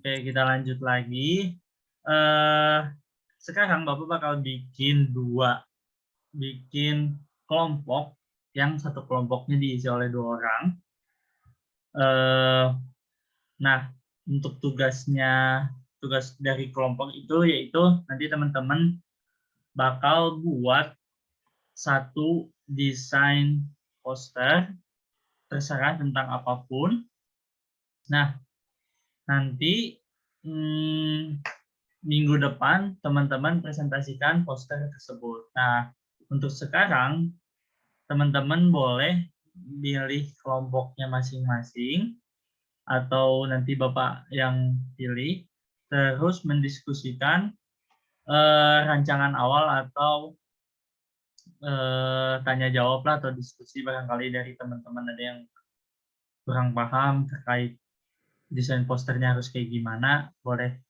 Oke, kita lanjut lagi. Eh, Sekarang Bapak bakal bikin kelompok yang satu kelompoknya diisi oleh 2 orang. Eh, Nah, untuk tugas dari kelompok itu yaitu nanti teman-teman bakal buat satu desain poster terserah tentang apapun. Nah, nanti minggu depan teman-teman presentasikan poster tersebut. Nah, untuk sekarang teman-teman boleh pilih kelompoknya masing-masing atau nanti Bapak yang pilih, terus mendiskusikan rancangan awal atau tanya jawab lah atau diskusi barangkali dari teman-teman ada yang kurang paham terkait desain posternya harus kayak gimana, boleh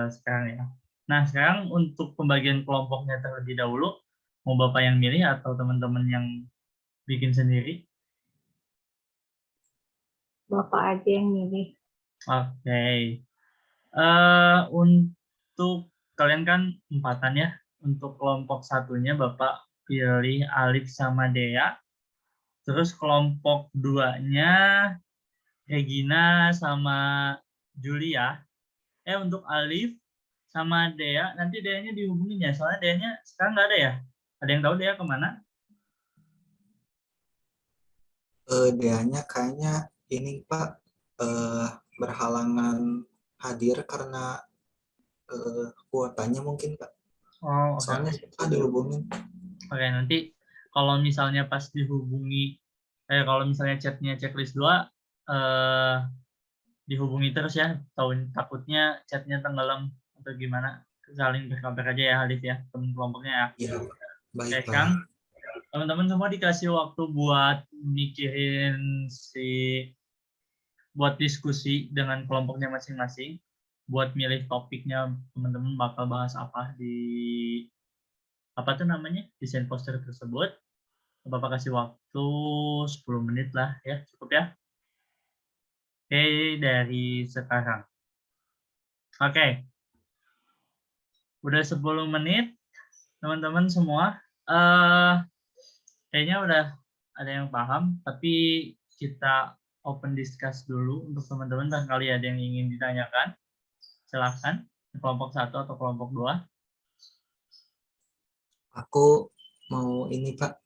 sekarang ya. Nah, sekarang untuk pembagian kelompoknya terlebih dahulu, mau Bapak yang milih atau teman-teman yang bikin sendiri? Bapak aja yang milih. Oke. Untuk kalian kan empatan ya. Untuk kelompok satunya Bapak pilih Alif sama Dea. Terus kelompok duanya Regina sama Julia. Untuk Alif sama Dea, nanti Deanya dihubungin ya. Soalnya Deanya sekarang nggak ada ya. Ada yang tahu Dea kemana? Deanya kayaknya ini Pak berhalangan hadir karena kuotanya mungkin Pak. Oh, oke. Soalnya kita dihubungin. Oke, nanti kalau misalnya pas kalau misalnya chatnya checklist 2, eh, dihubungi terus ya. Takutnya chatnya tenggelam atau gimana. Saling berkabar aja ya, Alif ya, teman kelompoknya ya. Iya, Oke, baik Kang. Pak. Teman-teman semua dikasih waktu buat diskusi dengan kelompoknya masing-masing, buat milih topiknya teman-teman bakal bahas apa di apa tuh namanya desain poster tersebut. Bapak kasih waktu 10 menit lah ya, cukup ya. Oke, dari sekarang. Oke, udah 10 menit teman-teman semua. Kayaknya udah ada yang paham, tapi kita open discuss dulu untuk teman-teman barangkali ada yang ingin ditanyakan. Silahkan, kelompok 1 atau kelompok 2. Aku mau ini Pak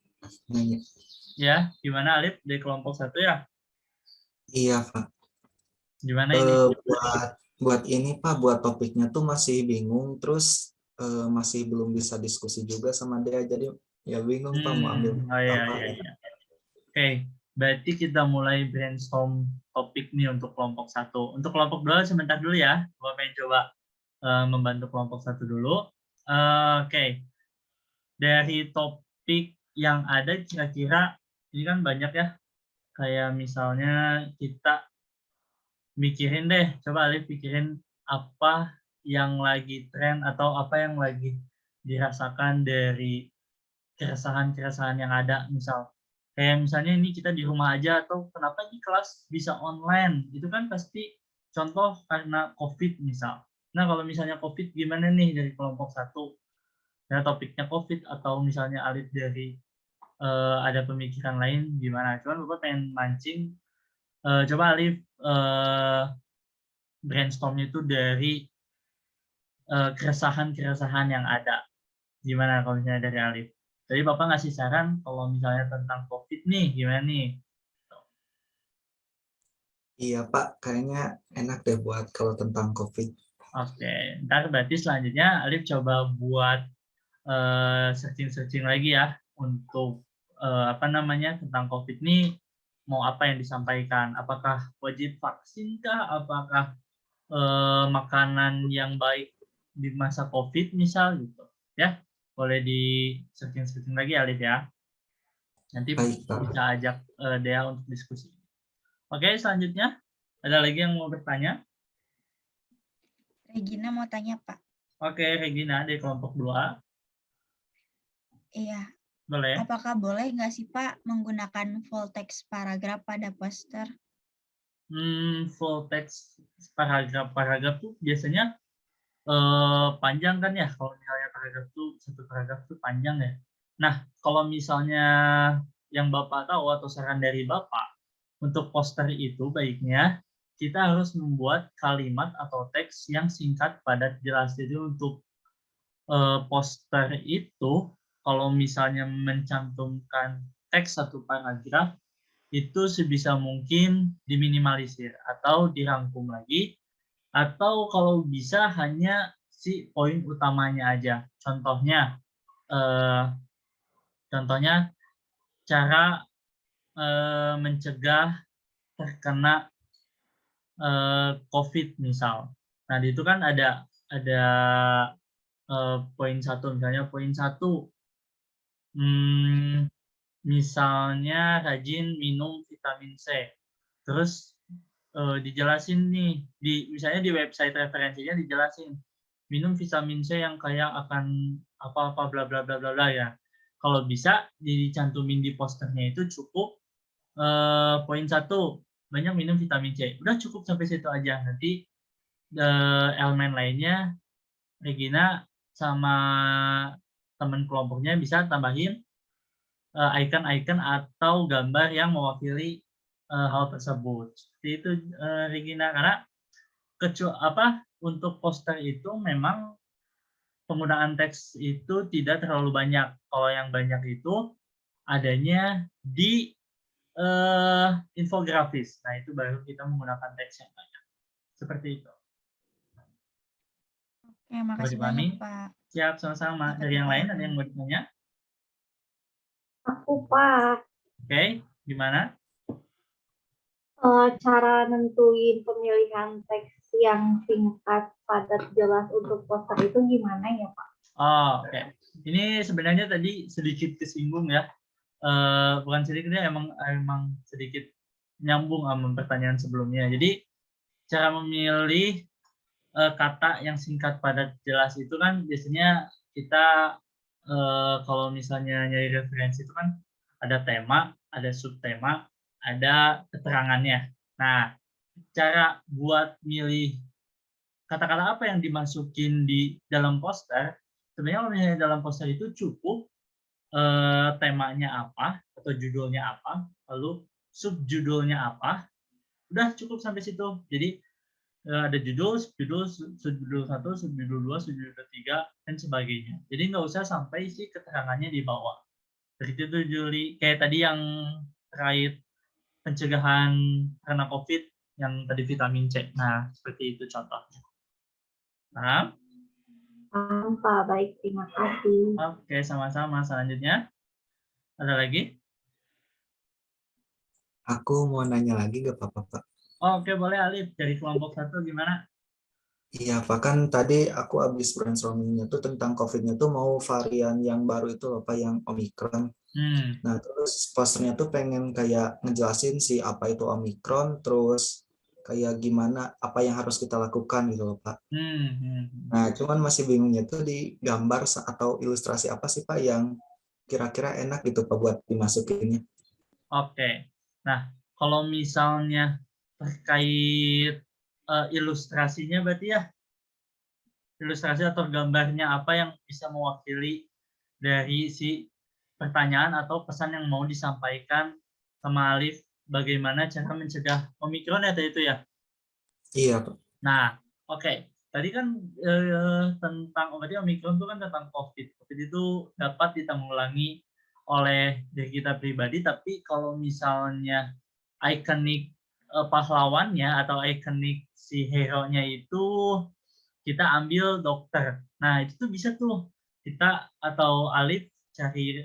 nanya. Ya, gimana Alif di kelompok 1 ya? Iya Pak. Gimana ini? Buat ini Pak, buat topiknya tuh masih bingung, terus masih belum bisa diskusi juga sama dia, jadi ya bingung Pak mau ambil Oh iya, apa. iya, iya. Oke, berarti kita mulai brainstorm topik nih untuk kelompok 1. Untuk kelompok 2 sebentar dulu ya. Gue pengen coba membantu kelompok 1 dulu. Oke, dari topik yang ada kira-kira ini kan banyak ya. Kayak misalnya kita mikirin deh, coba Alif pikirin apa yang lagi tren atau apa yang lagi dirasakan dari keresahan-keresahan yang ada. Kayak misalnya ini kita di rumah aja atau kenapa ini kelas bisa online, itu kan pasti contoh karena COVID misal. Nah, kalau misalnya COVID gimana nih dari kelompok 1? Ya, topiknya COVID atau misalnya Alif dari ada pemikiran lain gimana? Cuman Bapak pengen mancing, coba Alif brainstorm itu dari keresahan-keresahan yang ada. Gimana kalau misalnya dari Alif? Tadi Bapak ngasih saran kalau misalnya tentang COVID nih, gimana nih? Iya Pak, kayaknya enak deh buat kalau tentang COVID. Oke, ntar berarti selanjutnya Alif coba buat searching-searching lagi ya untuk apa namanya tentang COVID nih mau apa yang disampaikan? Apakah wajib vaksin kah? Apakah makanan yang baik di masa COVID misal gitu ya? Boleh di searching-searching lagi Alif ya. Nanti Baik Pak. bisa ajak Dea untuk diskusi. Oke, selanjutnya ada lagi yang mau bertanya? Regina mau tanya, Pak. Oke, Regina di kelompok 2. Iya. Boleh. Apakah boleh nggak sih Pak menggunakan full text paragraf pada poster? Full text paragraf tuh biasanya panjang kan ya, kalau misalnya paragraf tuh, satu paragraf tuh panjang ya. Nah, kalau misalnya yang Bapak tahu atau saran dari Bapak, untuk poster itu baiknya kita harus membuat kalimat atau teks yang singkat, padat, jelas. Jadi untuk poster itu, kalau misalnya mencantumkan teks satu paragraf, itu sebisa mungkin diminimalisir atau dirangkum lagi, atau kalau bisa hanya si poin utamanya aja. Eh, contohnya cara mencegah terkena COVID misal. Nah, di itu kan ada poin satu, misalnya poin satu, misalnya rajin minum vitamin C. Terus dijelasin nih, misalnya di website referensinya dijelasin, minum vitamin C yang kaya akan apa-apa bla bla bla bla bla ya. Kalau bisa dicantumin di posternya itu cukup poin satu, banyak minum vitamin C. Udah cukup sampai situ aja. Nanti elemen lainnya Regina sama teman kelompoknya bisa tambahin icon-icon atau gambar yang mewakili hal tersebut. Seperti itu, Regina, karena untuk poster itu memang penggunaan teks itu tidak terlalu banyak. Kalau yang banyak itu adanya di infografis. Nah, itu baru kita menggunakan teks yang banyak. Seperti itu. Oke, makasih Dapat dipahami? banyak, Pak. Siap, sama-sama. Dapat Dari yang lain ada dipahami. yang mau ditanya? Aku, Pak, Oke, gimana? cara nentuin pemilihan teks yang singkat, padat, jelas untuk poster itu gimana ya, Pak? Oh, oke. Ini sebenarnya tadi sedikit kesinggung ya. Bukan sedikit ya, emang sedikit nyambung sama pertanyaan sebelumnya. Jadi cara memilih kata yang singkat, padat, jelas itu kan biasanya kita kalau misalnya nyari referensi itu kan ada tema, ada subtema, ada keterangannya. Nah, cara buat milih kata-kata apa yang dimasukin di dalam poster, sebenarnya kalau misalnya dalam poster itu cukup temanya apa atau judulnya apa, lalu subjudulnya apa, udah cukup sampai situ. Jadi ada judul, subjudul, subjudul 1, subjudul 2, subjudul 3, dan sebagainya. Jadi nggak usah sampai si keterangannya di bawah. Seperti itu, Juli. Kayak tadi yang terkait pencegahan karena COVID, yang tadi vitamin C. Nah, seperti itu contohnya. Paham? Paham, Pak. Baik, terima kasih. Oke, sama-sama. Selanjutnya, ada lagi? Aku mau nanya lagi gak apa-apa, Pak? Oke, boleh Alif. Dari kelompok 1 gimana? Iya, Pak, kan tadi aku habis brainstorming-nya tuh tentang COVID-nya tuh mau varian yang baru itu loh, Pak, yang Omicron. Nah, terus posternya tuh pengen kayak ngejelasin sih apa itu Omicron, terus kayak gimana, apa yang harus kita lakukan gitu loh, Pak. Nah, cuman masih bingungnya tuh di gambar atau ilustrasi apa sih, Pak, yang kira-kira enak gitu, Pak, buat dimasukinnya. Oke. Nah, kalau misalnya terkait ilustrasinya berarti ya, ilustrasi atau gambarnya apa yang bisa mewakili dari si pertanyaan atau pesan yang mau disampaikan sama Alif, bagaimana cara mencegah Omikron ya itu ya? Iya, Pak. Nah, oke. Tadi kan tentang berarti Omikron itu kan tentang COVID. COVID itu dapat ditanggulangi oleh diri kita pribadi, tapi kalau misalnya ikonik pahlawannya atau ikonik si hero-nya itu kita ambil dokter. Nah, itu tuh bisa tuh kita atau Alif cari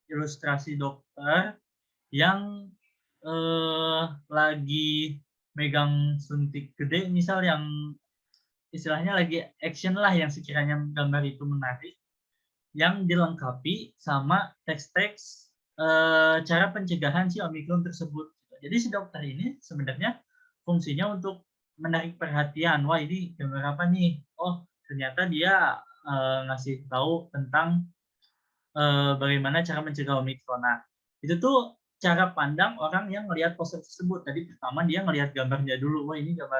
ilustrasi dokter yang lagi megang suntik gede, misal yang istilahnya lagi action lah, yang sekiranya gambar itu menarik, yang dilengkapi sama teks-teks cara pencegahan si Omikron tersebut. Jadi si dokter ini sebenarnya fungsinya untuk menarik perhatian. Wah, ini gambar apa nih? Oh, ternyata dia ngasih tahu tentang bagaimana cara mencegah Omikron. Nah, itu tuh cara pandang orang yang ngelihat poster tersebut. Tadi pertama dia ngelihat gambarnya dulu, wah ini gambar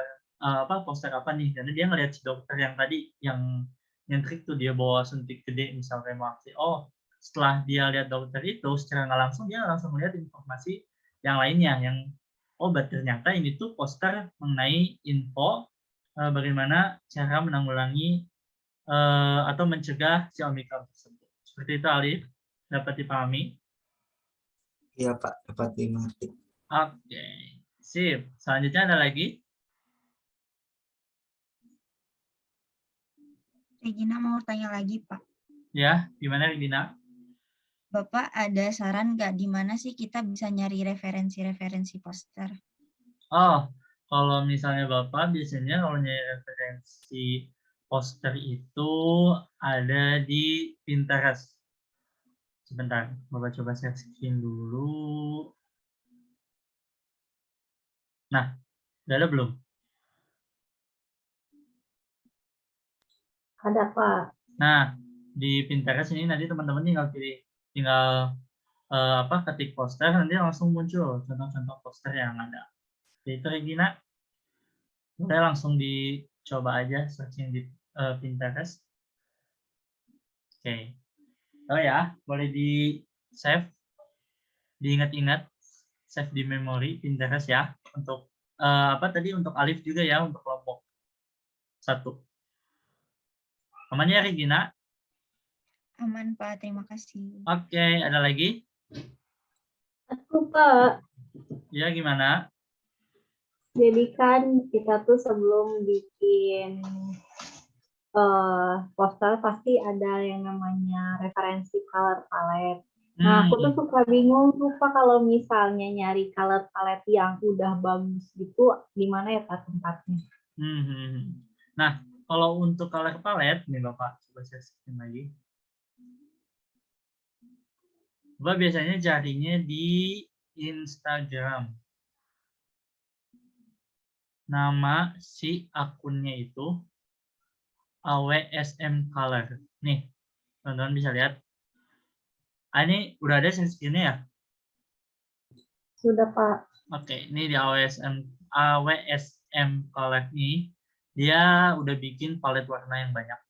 poster apa nih? Karena dia ngelihat si dokter yang tadi yang nyentrik tuh dia bawa suntik gede misalnya reaksi. Oh, setelah dia lihat dokter itu secara nggak langsung dia langsung melihat informasi yang lainnya yang oh ternyata ini tuh poster mengenai info bagaimana cara menanggulangi atau mencegah si Omikron tersebut. Seperti itu Alif, dapat dipahami? Iya Pak, dapat dimengerti. Oke, sip. Selanjutnya ada lagi? Regina mau tanya lagi, Pak. Ya, gimana Regina? Bapak ada saran nggak di mana sih kita bisa nyari referensi-referensi poster? Oh, kalau misalnya Bapak biasanya kalau nyari referensi poster itu ada di Pinterest. Sebentar, Bapak coba share screen dulu. Nah, udah ada belum? Ada, Pak. Nah, di Pinterest ini nanti teman-teman tinggal ketik poster, nanti langsung muncul contoh-contoh poster yang ada. Jadi itu Regina, boleh langsung dicoba aja searching di Pinterest. Oke. Oh ya, boleh di save, diingat-ingat, save di memori Pinterest ya. Untuk untuk Alif juga ya, untuk kelompok 1. Aman ya Regina? Aman, Pak. Terima kasih. Oke, ada lagi? Aku, Pak. Ya, gimana? Jadi kan kita tuh sebelum bikin poster pasti ada yang namanya referensi color palette. Nah, aku tuh suka bingung tuh Pak kalau misalnya nyari color palette yang udah bagus gitu, di mana ya Pak tempatnya? Nah, kalau untuk color palette, nih Bapak, coba saya screen lagi. Bapak biasanya carinya di Instagram. Nama si akunnya itu AWSM Color. Nih, teman-teman bisa lihat. Ini udah ada screen-nya ya? Sudah Pak. Oke, ini di AWSM Color ini, dia udah bikin palet warna yang banyak.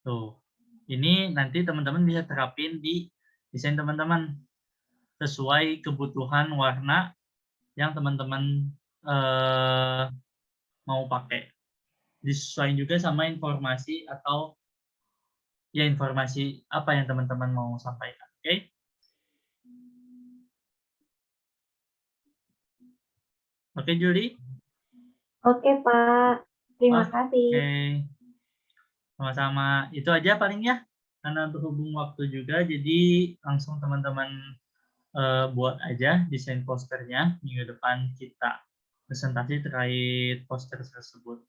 Tuh, ini nanti teman-teman bisa terapin di desain teman-teman sesuai kebutuhan warna yang teman-teman mau pakai. Disesuaikan juga sama informasi atau ya informasi apa yang teman-teman mau sampaikan. Oke? Oke, Juli? Oke Pak. Terima kasih. Oke. Sama-sama. Itu aja paling ya. Karena berhubung waktu juga, jadi langsung teman-teman buat aja desain posternya. Minggu depan kita presentasi terkait poster tersebut.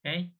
Oke?